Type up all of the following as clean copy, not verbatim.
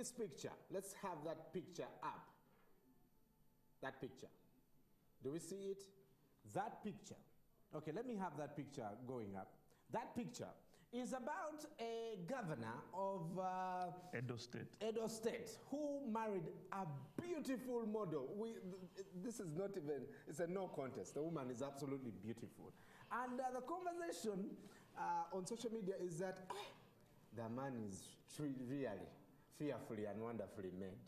this picture. Let's have that picture up. That picture. Do we see it? That picture. Okay, let me have that picture going up. That picture is about a governor of Edo State. Edo State, who married a beautiful model. This is not even, it's a no contest. The woman is absolutely beautiful. And the conversation on social media is that the man is really fearfully and wonderfully made.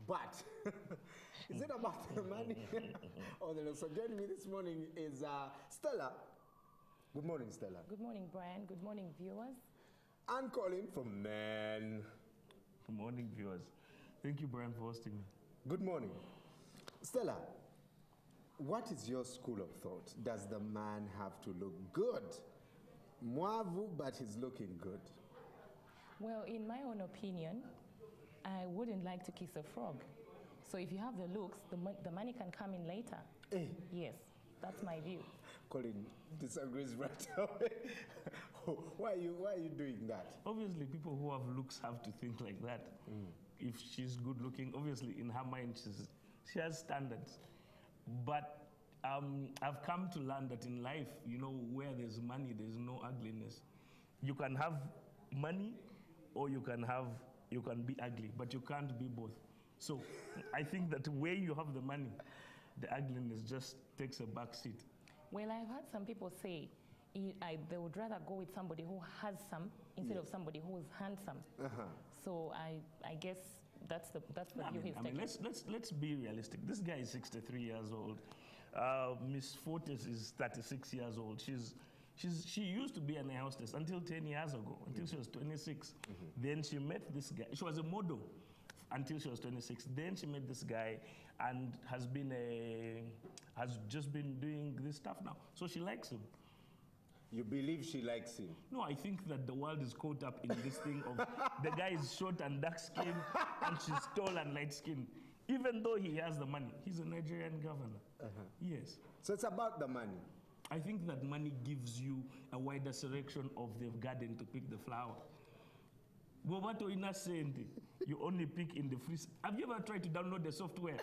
But is it about the money or the looks? So joining me this morning is Stella. Good morning, Stella. Good morning, Brian. Good morning, viewers. And Colin from Men. Good morning, viewers. Thank you, Brian, for hosting me. Good morning. Stella, what is your school of thought? Does the man have to look good? Mwavu, but he's looking good. Well, in my own opinion, I wouldn't like to kiss a frog. So if you have the looks, the money can come in later. Yes, that's my view. Colin disagrees right away. Why are you doing that? Obviously, people who have looks have to think like that. If she's good looking, obviously in her mind she has standards. But I've come to learn that in life, you know, where there's money, there's no ugliness. You can have money or you can be ugly, but you can't be both. So I think that where you have the money, the ugliness just takes a back seat. Well, I've heard some people say they would rather go with somebody who has some instead of somebody who is handsome. So I guess that's the view he's taking. Let's be realistic. This guy is 63 years old. Miss Fortis is 36 years old. She used to be an air hostess until 10 years ago, until she was 26. Then she met this guy. She was a model until she was 26. Then she met this guy and has just been doing this stuff now. So she likes him. You believe she likes him? No, I think that the world is caught up in this thing of the guy is short and dark skinned and she's tall and light skinned. Even though he has the money, he's a Nigerian governor. Yes. So it's about the money. I think that money gives you a wider selection of the garden to pick the flower. You only pick in the free. Have you ever tried to download the software?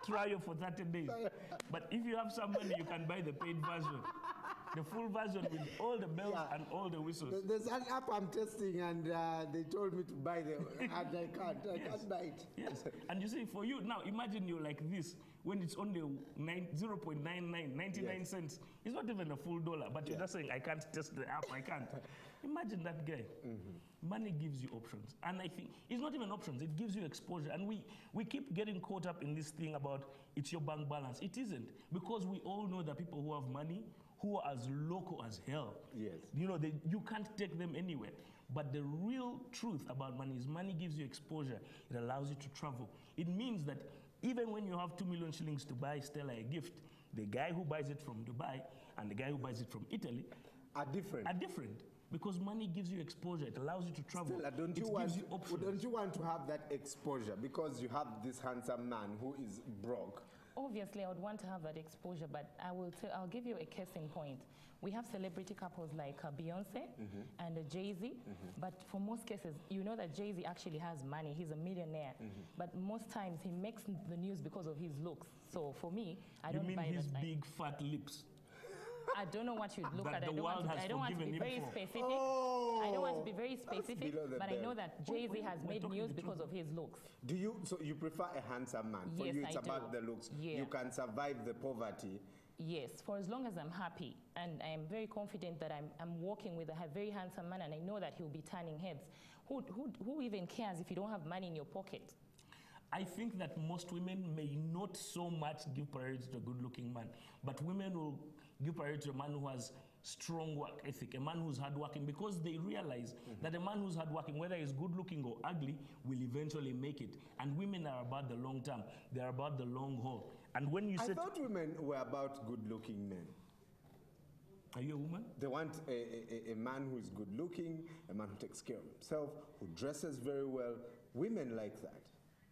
Trial for 30 days. But if you have some money, you can buy the paid version. The full version with all the bells and all the whistles. There's an app I'm testing and they told me to buy them and I can't buy it. Yes, and you see, for you, now imagine you're like this when it's only 0.99 cents. It's not even a full dollar, but you're just saying, I can't test the app, I can't. Imagine that guy. Money gives you options. And I think it's not even options, it gives you exposure. And we keep getting caught up in this thing about it's your bank balance. It isn't, because we all know that people who have money, who are as local as hell. Yes. You know, you can't take them anywhere. But the real truth about money is money gives you exposure. It allows you to travel. It means that even when you have 2 million shillings to buy Stella a gift, the guy who buys it from Dubai and the guy who buys it from Italy are different. Because money gives you exposure. It allows you to travel. Stella, don't you want to have that exposure because you have this handsome man who is broke? Obviously, I would want to have that exposure, but I'll give you a case in point. We have celebrity couples like Beyonce and Jay-Z, but for most cases, you know that Jay-Z actually has money. He's a millionaire, but most times he makes the news because of his looks. So for me, I don't buy that. You mean his big fat lips? I don't know what you'd look at. I don't want to be very specific. I don't want to be very specific, but I know that Jay-Z has made news because of his looks. So you prefer a handsome man? For Yes, you, it's I about do. the looks. Yeah. You can survive the poverty. Yes, for as long as I'm happy, and I am very confident that I'm working with a very handsome man, and I know that he'll be turning heads. Who even cares if you don't have money in your pocket? I think that most women may not so much give priority to a good-looking man, but women will give priority to a man who has strong work ethic, a man who's hardworking, because they realize that a man who's hardworking, whether he's good-looking or ugly, will eventually make it. And women are about the long term. They're about the long haul. And when you I thought women were about good-looking men. Are you a woman? They want a man who is good-looking, a man who takes care of himself, who dresses very well. Women like that.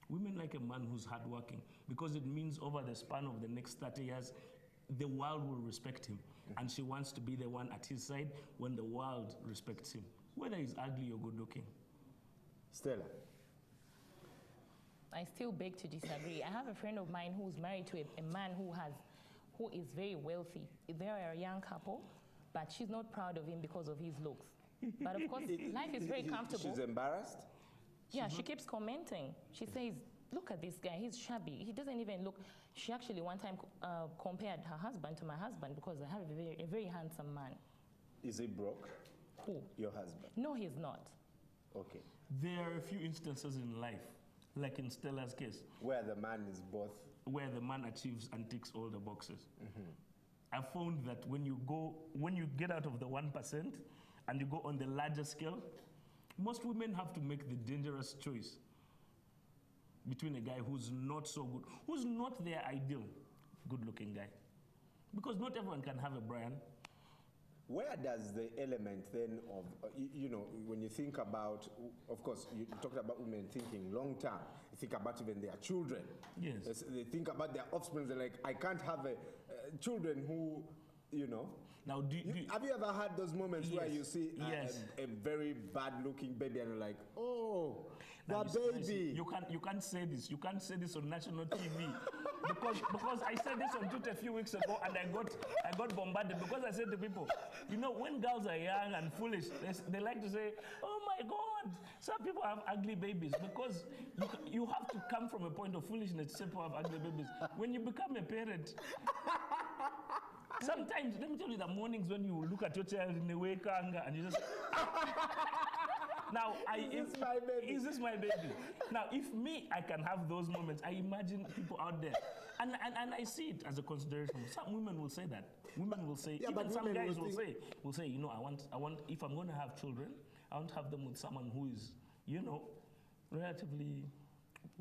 Women like a man who's hardworking, because it means over the span of the next 30 years, the world will respect him. And she wants to be the one at his side when the world respects him, whether he's ugly or good looking. Stella, I still beg to disagree. I have a friend of mine who's married to a man who is very wealthy. They're a young couple, but she's not proud of him because of his looks. But of course, life is very comfortable. She's embarrassed? Yeah, she keeps commenting. She says, look at this guy, he's shabby. He doesn't even look. She actually one time compared her husband to my husband because I have a very handsome man. Is he broke? Who? Your husband? No, he's not. Okay. There are a few instances in life, like in Stella's case, Where the man is both. where the man achieves and ticks all the boxes. I found that when you get out of the 1% and you go on the larger scale, most women have to make the dangerous choice between a guy who's not so good, who's not their ideal good-looking guy. Because not everyone can have a Brian. Where does the element then of, you know, when you think about, of course, you talked about women thinking long term, you think about even their children. Yes. They think about their offspring, they're like, I can't have children who, you know. Now, Have you ever had those moments where Yes. you see Yes. a very bad-looking baby and you're like, oh, Now, that you baby. you can't say this. You can't say this on national TV because I said this on Twitter a few weeks ago and I got bombarded because I said to people, you know, when girls are young and foolish, they like to say, oh my God, some people have ugly babies because you have to come from a point of foolishness to say people have ugly babies. When you become a parent. Sometimes, let me tell you, the mornings when you look at your child in the wake anger and you just. Now, is this my baby? Now, if me, I can have those moments, I imagine people out there. And I see it as a consideration. Some women will say that. Women will say, Yeah, even but some women guys will say, you know, I want, if I'm going to have children, I want to have them with someone who is, you know, relatively.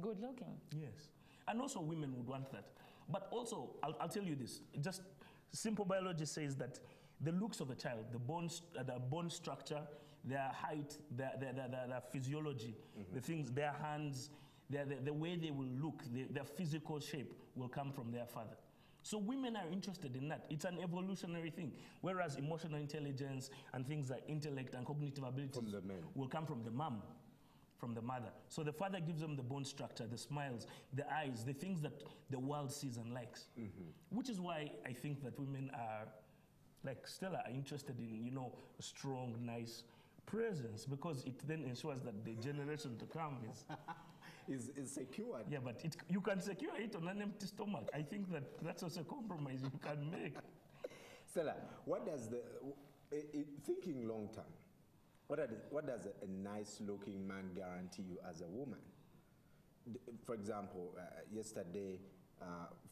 Good looking. Yes. And also women would want that. But also, I'll tell you this, just simple biology says that the looks of a child, the bone structure, their height, their physiology, the things, their hands, the way they will look, their physical shape will come from their father. So women are interested in that. It's an evolutionary thing. Whereas emotional intelligence and things like intellect and cognitive abilities will come from the mom, from the mother. So the father gives them the bone structure, the smiles, the eyes, the things that the world sees and likes. Which is why I think that women are, like Stella, are interested in, you know, a strong, nice presence, because it then ensures that the generation to come is secured. Yeah, but you can secure it on an empty stomach. I think that's also a compromise you can make. Stella, what does thinking long term, what does a nice-looking man guarantee you as a woman? For example, yesterday,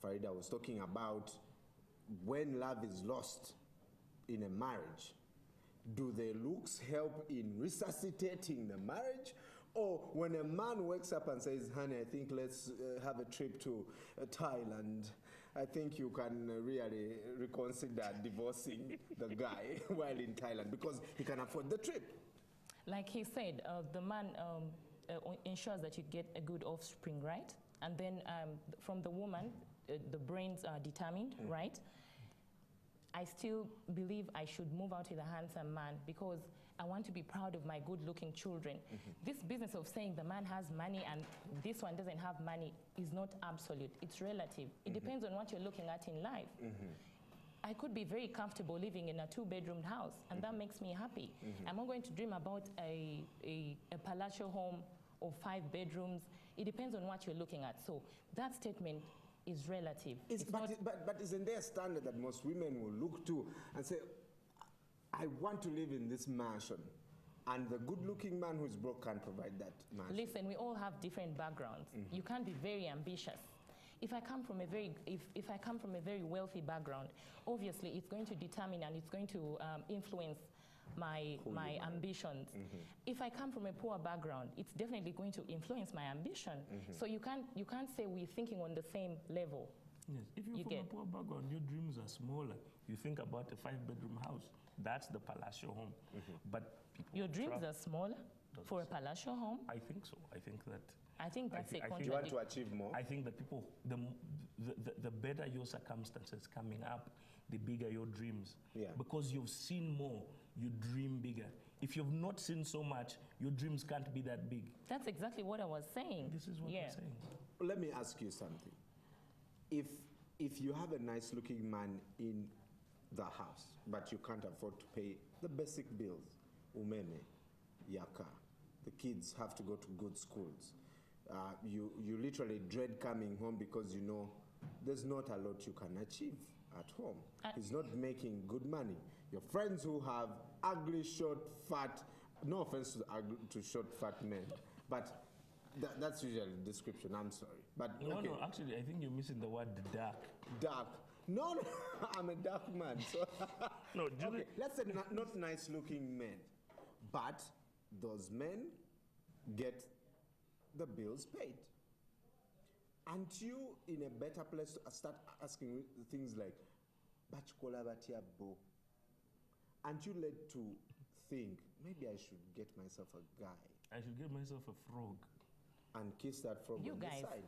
Farida was talking about when love is lost in a marriage, do the looks help in resuscitating the marriage? Or when a man wakes up and says, honey, I think let's have a trip to Thailand, I think you can really reconsider divorcing the guy while in Thailand because he can afford the trip. Like he said, the man ensures that you get a good offspring, right? And then from the woman, the brains are determined, right? I still believe I should move out with a handsome man because I want to be proud of my good-looking children. This business of saying the man has money and this one doesn't have money is not absolute. It's relative. It depends on what you're looking at in life. I could be very comfortable living in a two-bedroom house, and that makes me happy. I'm not going to dream about a palatial home of 5 bedrooms. It depends on what you're looking at. So that statement is relative. But isn't there a standard that most women will look to and say, I want to live in this mansion, and the good-looking man who's broke can't provide that mansion? Listen, we all have different backgrounds. You can't be very ambitious. If I come from a very wealthy background, obviously it's going to determine and it's going to influence my ambitions. If I come from a poor background, it's definitely going to influence my ambition. So you can't say we're thinking on the same level. Yes, if you're from a poor background, your dreams are smaller. You think about a 5-bedroom house. That's the palatial home. But your dreams are smaller for a palatial home? I think so. I think that. I think that's a contradiction. You want to achieve more? I think that people, the better your circumstances coming up, the bigger your dreams. Yeah. Because you've seen more, you dream bigger. if you've not seen so much, your dreams can't be that big. That's exactly what I was saying. This is what yeah. I'm saying. Let me ask you something. If you have a nice-looking man in the house, but you can't afford to pay the basic bills, umeme, yaka, the kids have to go to good schools. You literally dread coming home because you know there's not a lot you can achieve at home. He's not making good money. Your friends who have ugly, short, fat, no offense to short, fat men, but that's usually the description, I'm sorry. But No, okay. no, actually, I think you're missing the word dark. Dark. No, no, I'm a dark man. So No, okay, let's say not nice-looking men, but those men get the bills paid. Aren't you in a better place to start asking things like, "Bachkola batia bo"? Aren't you led to think, maybe I should get myself a guy I should get myself a frog. and kiss that frog You on guys, the side?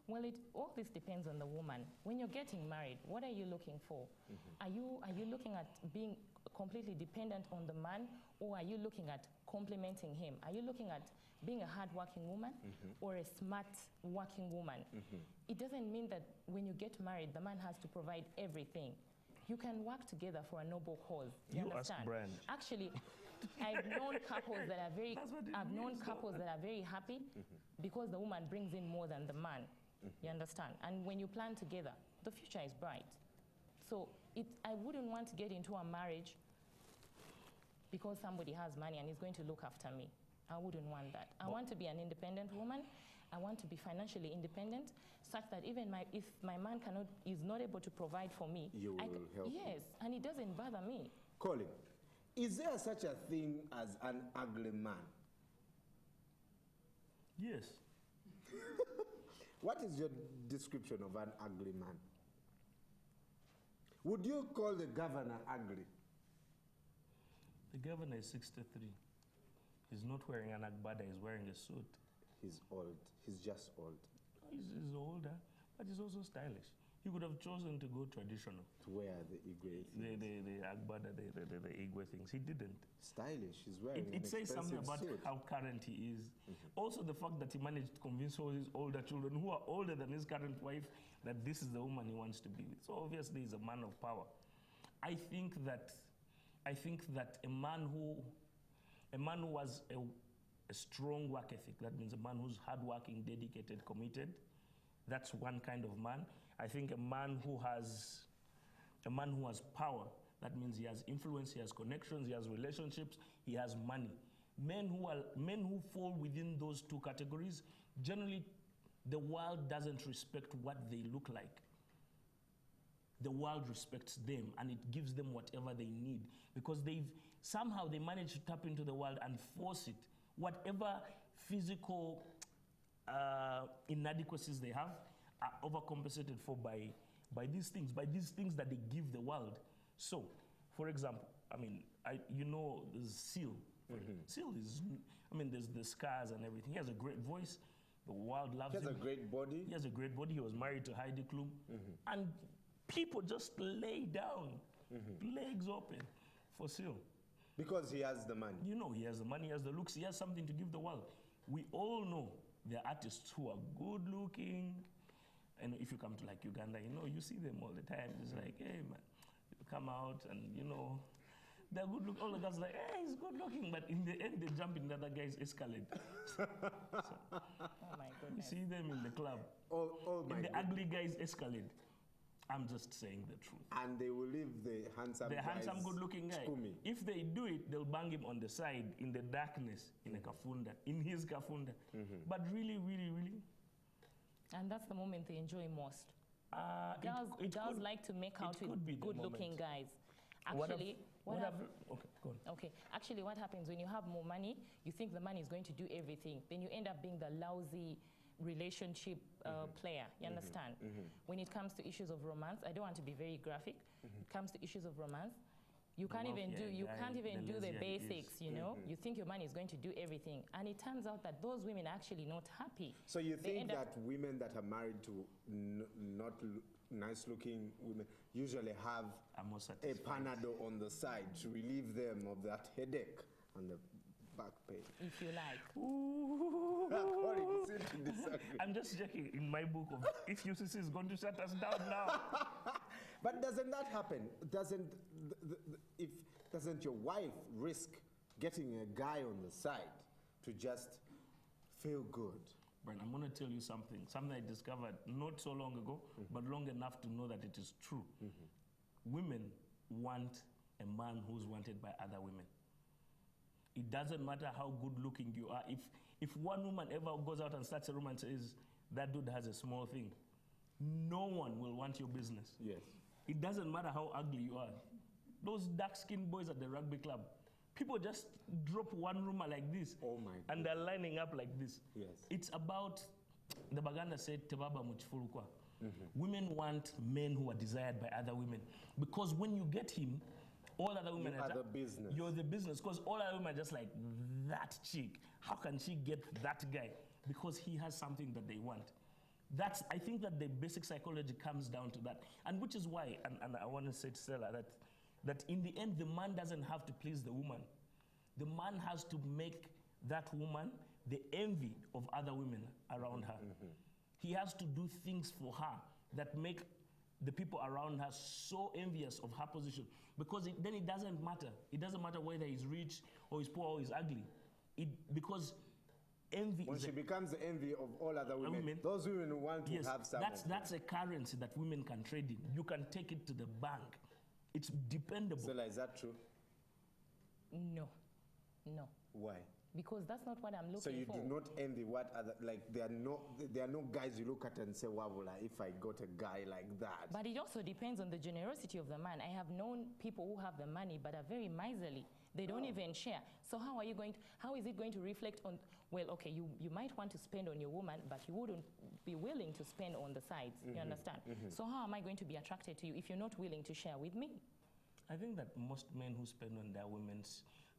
well, all this depends on the woman. When you're getting married, what are you looking for? Are you looking at being completely dependent on the man, or are you looking at complementing him? Are you looking at being a hard-working woman or a smart working woman? It doesn't mean that when you get married, the man has to provide everything. You can work together for a noble cause. You ask understand? Brian. Actually, I've known couples that are very. That's what it I've known means, couples that are very happy because the woman brings in more than the man. You understand? And when you plan together, the future is bright. So I wouldn't want to get into a marriage because somebody has money and is going to look after me. I wouldn't want that. I want to be an independent woman. I want to be financially independent, such that even if my man is not able to provide for me, You will help him. Yes, and it doesn't bother me. Colin, is there such a thing as an ugly man? Yes. What is your description of an ugly man? Would you call the governor ugly? The governor is 63. He's not wearing an agbada, he's wearing a suit. He's old. He's just old. He's older, but he's also stylish. He could have chosen to go traditional. To wear the Igwe The things. agbada, the Igwe things. He didn't. Stylish. He's wearing It an says something expensive about suit. how current he is. Also, the fact that he managed to convince all his older children, who are older than his current wife, that this is the woman he wants to be with. So obviously, he's a man of power. I think that a man who has a strong work ethic, that means a man who's hardworking, dedicated, committed. That's one kind of man. I think a man who has power, that means he has influence, he has connections, he has relationships, he has money. Men who fall within those two categories, generally the world doesn't respect what they look like. The world respects them and it gives them whatever they need because somehow they manage to tap into the world and force it. Whatever physical inadequacies they have are overcompensated for by these things that they give the world. So, for example, there's Seal. Seal is, there's the scars and everything. He has a great voice. The world loves him. He has a great body. He has a great body. He was married to Heidi Klum. And people just lay down, legs open for Seal. Because he has the money. You know, he has the money, he has the looks, he has something to give the world. We all know there are artists who are good looking. And if you come to like Uganda, you see them all the time. It's like, hey man, you come out and they're good looking. All the guys are like, hey, he's good looking. But in the end, they jump in the other guy's Escalade. Oh my You goodness. see them in the club. Oh my In the God. ugly guy's Escalade. I'm just saying the truth. And they will leave the handsome good-looking guy. Skumi. If they do it, they'll bang him on the side in the darkness, in a kafunda, in his kafunda. But really, really, really, And that's the moment they enjoy most. it Girls could- like to make out it could be with the good-looking moment. guys. What Actually, okay, go on. Okay, actually what happens when you have more money, you think the money is going to do everything. Then you end up being the lousy relationship player, you understand? When it comes to issues of romance, I don't want to be very graphic. It comes to issues of romance, you can't even do the basics, you know? You think your money is going to do everything. And it turns out that those women are actually not happy. So you They think end up- that women that are married to not nice-looking women usually have I'm more a satisfied. Panadol on the side to relieve them of that headache on the back page. If you like. According to disagree. I'm just checking in my book of if UCC is going to shut us down now. But doesn't that happen? Doesn't your wife risk getting a guy on the side to just feel good? Brian, I'm going to tell you something I discovered not so long ago, but long enough to know that it is true. Women want a man who's wanted by other women. It doesn't matter how good looking you are. If one woman ever goes out and starts a room and says, that dude has a small thing, no one will want your business. Yes. It doesn't matter how ugly you are. Those dark-skinned boys at the rugby club, people just drop one rumor like this, and they're lining up like this. Yes. It's about, the Baganda said, tebaba muchifulukwa. Women want men who are desired by other women. Because when you get him, all other women are the business. You're the business. Because all other women are just like, that chick, how can she get that guy? Because he has something that they want. I think that the basic psychology comes down to that. And which is why, and I want to say to Stella, that in the end, the man doesn't have to please the woman. The man has to make that woman the envy of other women around her. He has to do things for her that make the people around her so envious of her position. Because then it doesn't matter. It doesn't matter whether he's rich or he's poor or he's ugly. Because envy when she becomes the envy of all other women, those women want to have something. That's a currency that women can trade in. You can take it to the bank. It's dependable. Stella, is that true? No. Why? Because that's not what I'm looking for. So you do not envy what other, like there are no guys you look at and say, wow, if I got a guy like that. But it also depends on the generosity of the man. I have known people who have the money but are very miserly. They don't even share. So how is it going to reflect on, well, okay, you might want to spend on your woman, but you wouldn't be willing to spend on the sides, you understand? So how am I going to be attracted to you if you're not willing to share with me? I think that most men who spend on their women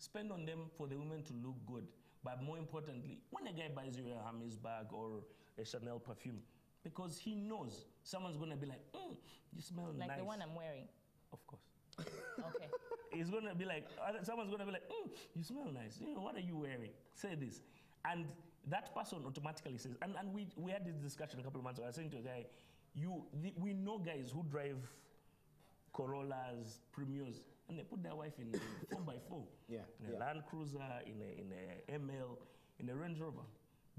spend on them for the women to look good. But more importantly, when a guy buys you a Hermes bag or a Chanel perfume, because he knows someone's going to be like, you smell nice. Like the one I'm wearing? Of course. Okay. He's going to be like, someone's going to be like, you smell nice. You know, what are you wearing? Say this. And that person automatically says, and we had this discussion a couple of months ago. I was saying to a guy, we know guys who drive Corollas, Premios, and they put their wife in a 4x4, in a Land Cruiser, in a ML, in a Range Rover,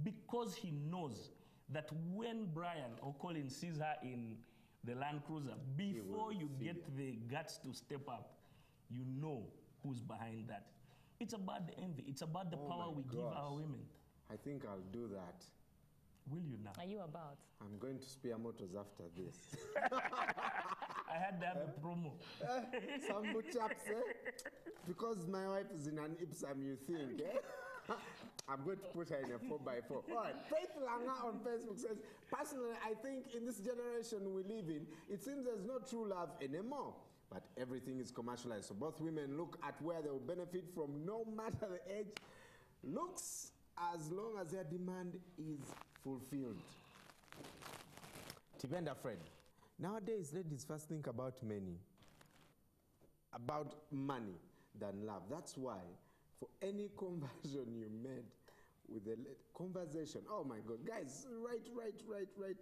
because he knows that when Brian or Colin sees her in the Land Cruiser, before you get the guts to step up, you know who's behind that. It's about the envy. It's about the power we give our women. I think I'll do that. Will you now? Are you about? I'm going to spare motors after this. I had to have a promo. Some good chaps, because my wife is in an Ipsam, you think, I'm going to put her in a 4x4. All right, Faith Langa on Facebook says, personally, I think in this generation we live in, it seems there's no true love anymore. But everything is commercialized. So both women look at where they will benefit from, no matter the age. Looks as long as their demand is fulfilled. Tibenda Fred. Nowadays, ladies first think about money than love. That's why for any conversion you made with a conversation, oh my God, guys, write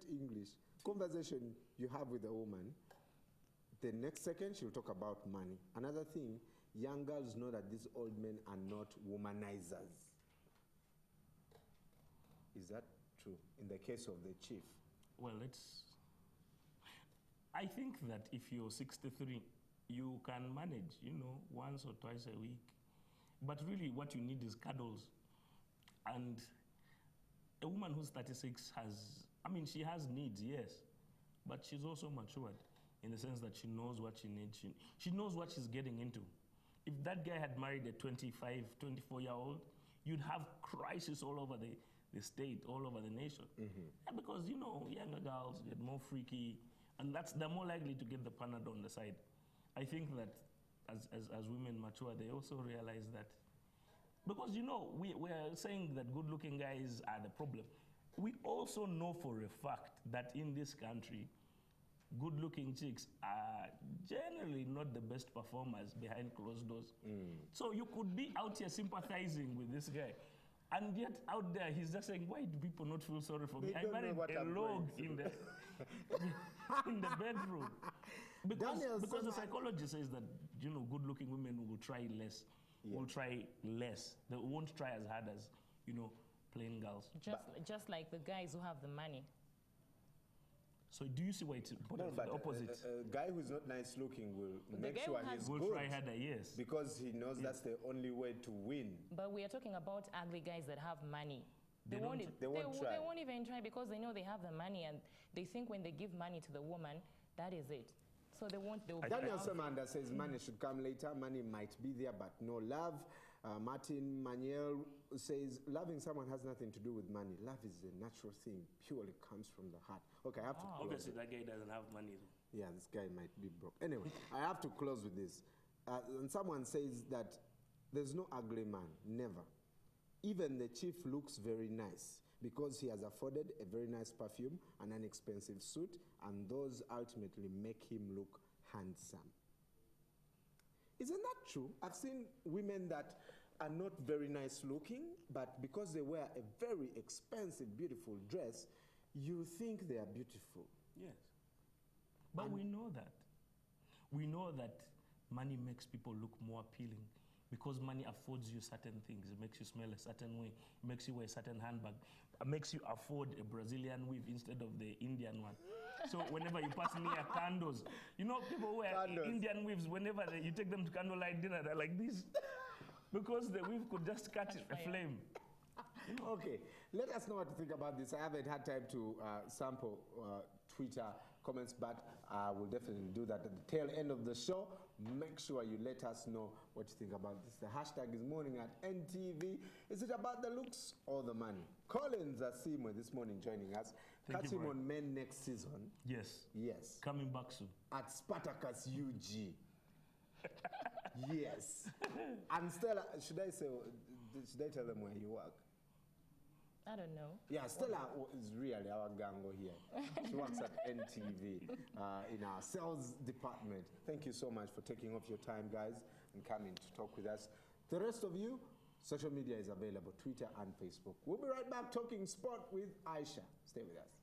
English. Conversation you have with a woman, the next second she'll talk about money. Another thing, young girls know that these old men are not womanizers. Is that true in the case of the chief? Well, I think that if you're 63, you can manage, once or twice a week. But really what you need is cuddles. And a woman who's 36 she has needs, yes, but she's also matured in the sense that she knows what she needs. She knows what she's getting into. If that guy had married a 25, 24-year-old, you'd have crisis all over the state, all over the nation. Because, younger girls get more freaky, and they're more likely to get the panad on the side. I think that as women mature, they also realize that, because, we're saying that good-looking guys are the problem. We also know for a fact that in this country, good-looking chicks are generally not the best performers behind closed doors. So you could be out here sympathizing with this guy, and yet out there he's just saying, why do people not feel sorry for me? I married a log in the in the bedroom. Because the psychology says that, you know, good-looking women will try less. Will try less. They won't try as hard as, you know, plain girls. Just like the guys who have the money. So do you see why it's important for the opposite? A guy who's not nice looking will make sure he's will good. Try harder, yes. Because he knows that's the only way to win. But we are talking about ugly guys that have money. They won't even try because they know they have the money, and they think when they give money to the woman, that is it. So they won't. Daniel Samanda says money should come later. Money might be there, but no love. Martin Manuel says loving someone has nothing to do with money. Love is a natural thing, purely comes from the heart. Okay, I have to close. Obviously, that guy doesn't have money. Yeah, this guy might be broke. Anyway, I have to close with this. And someone says that there's no ugly man, never. Even the chief looks very nice because he has afforded a very nice perfume and an expensive suit, and those ultimately make him look handsome. Isn't that true? I've seen women that are not very nice looking, but because they wear a very expensive, beautiful dress, you think they are beautiful. Yes. But we know that. We know that money makes people look more appealing because money affords you certain things. It makes you smell a certain way. It makes you wear a certain handbag. It makes you afford a Brazilian weave instead of the Indian one. So whenever you pass near candles, you know, people wear Indian weaves. Whenever you take them to candlelight dinner, they're like this because the weave could just catch a flame. Okay, let us know what to think about this. I haven't had time to sample Twitter comments, but I will definitely do that at the tail end of the show. Make sure you let us know what you think about this. The hashtag is morning at NTV. Is it about the looks or the money? Collins Asimwe this morning joining us. Catch him on Men next season. Yes. Yes. Coming back soon. At Spartacus UG. Yes. And Stella, should I tell them where you work? I don't know. Yeah, Stella is really our gango here. She works at NTV in our sales department. Thank you so much for taking off your time, guys, and coming to talk with us. The rest of you, social media is available, Twitter and Facebook. We'll be right back talking sport with Aisha. Stay with us.